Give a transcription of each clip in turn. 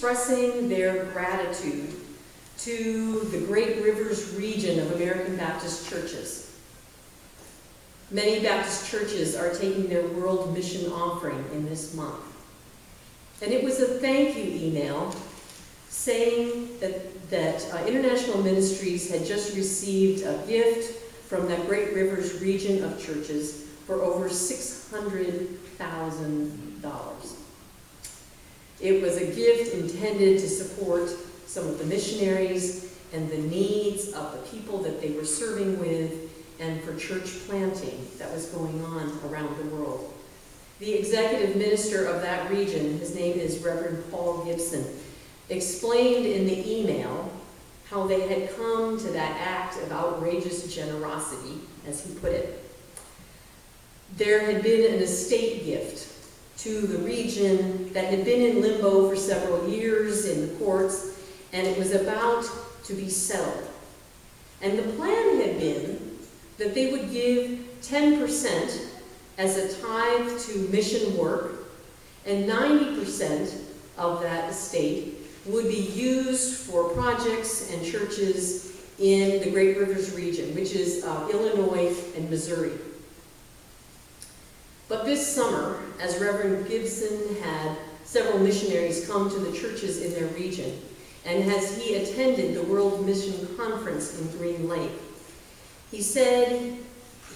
expressing their gratitude to the Great Rivers region of American Baptist churches. Many Baptist churches are taking their World Mission Offering in this month. And it was a thank you email saying that International Ministries had just received a gift from that Great Rivers region of churches for over $600,000. It was a gift intended to support some of the missionaries and the needs of the people that they were serving with, and for church planting that was going on around the world. The executive minister of that region, his name is Reverend Paul Gibson, explained in the email how they had come to that act of outrageous generosity, as he put it. There had been an estate gift to the region that had been in limbo for several years in the courts, and it was about to be settled. And the plan had been that they would give 10% as a tithe to mission work, and 90% of that estate would be used for projects and churches in the Great Rivers region, which is Illinois and Missouri. But this summer, as Reverend Gibson had several missionaries come to the churches in their region, and as he attended the World Mission Conference in Green Lake, he said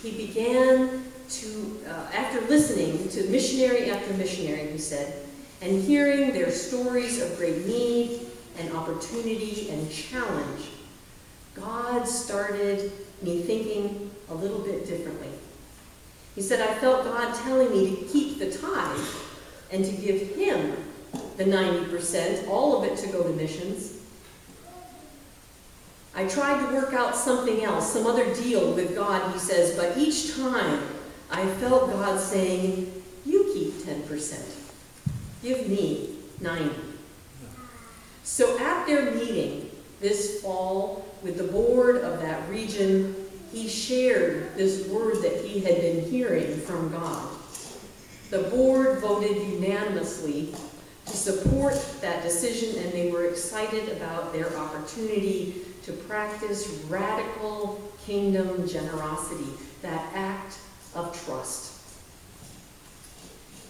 he began to, after listening to missionary after missionary, he said, and hearing their stories of great need and opportunity and challenge, God started me thinking a little bit differently. He said, I felt God telling me to keep the tithe and to give him the 90%, all of it to go to missions. I tried to work out something else, some other deal with God, he says, but each time I felt God saying, you keep 10%. Give me 90%. So at their meeting this fall with the board of that region, he shared this word that he had been hearing from God. The board voted unanimously to support that decision, and they were excited about their opportunity to practice radical kingdom generosity, that act of trust.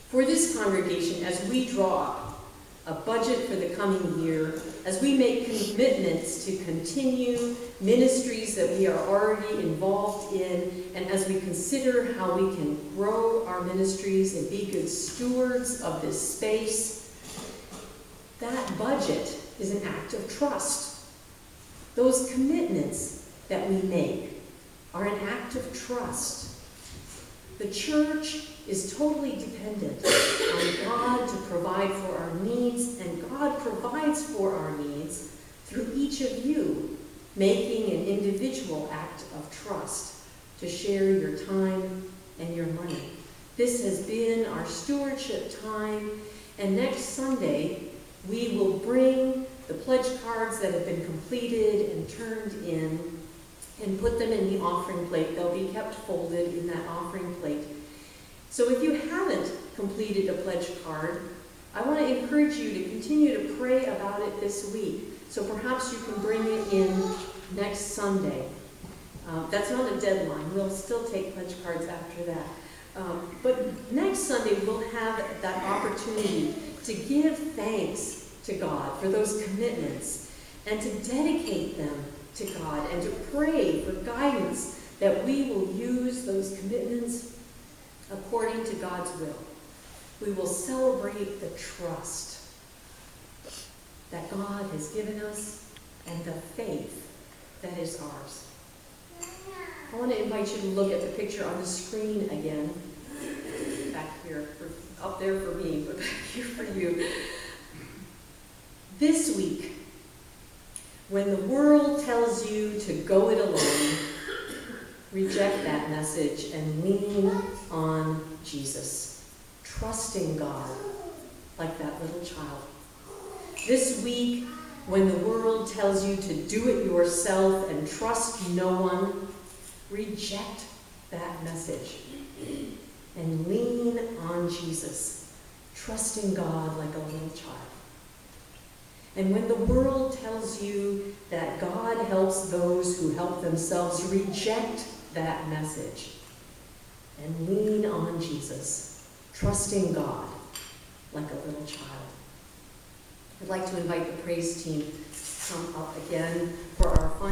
For this congregation, as we draw up a budget for the coming year, as we make commitments to continue ministries that we are already involved in, and as we consider how we can grow our ministries and be good stewards of this space, that budget is an act of trust. Those commitments that we make are an act of trust. The church is totally dependent on God to provide for our needs, and God provides for our needs through each of you making an individual act of trust to share your time and your money. This has been our stewardship time, and next Sunday we will bring the pledge cards that have been completed and turned in and put them in the offering plate. They'll be kept folded in that offering plate. So if you haven't completed a pledge card, I want to encourage you to continue to pray about it this week. So perhaps you can bring it in next Sunday. That's not a deadline. We'll still take pledge cards after that. But next Sunday we'll have that opportunity to give thanks to God for those commitments and to dedicate them to God and to pray for guidance that we will use those commitments according to God's will. We will celebrate the trust that God has given us and the faith that is ours. I want to invite you to look at the picture on the screen again. Back here, up there for me, but back here for you. This week, when the world tells you to go it alone, reject that message and lean on Jesus, trusting God like that little child. This week, when the world tells you to do it yourself and trust no one, reject that message and lean on Jesus, trusting God like a little child. And when the world tells you that God helps those who help themselves, reject that message and lean on Jesus, trusting God like a little child. I'd like to invite the praise team to come up again for our final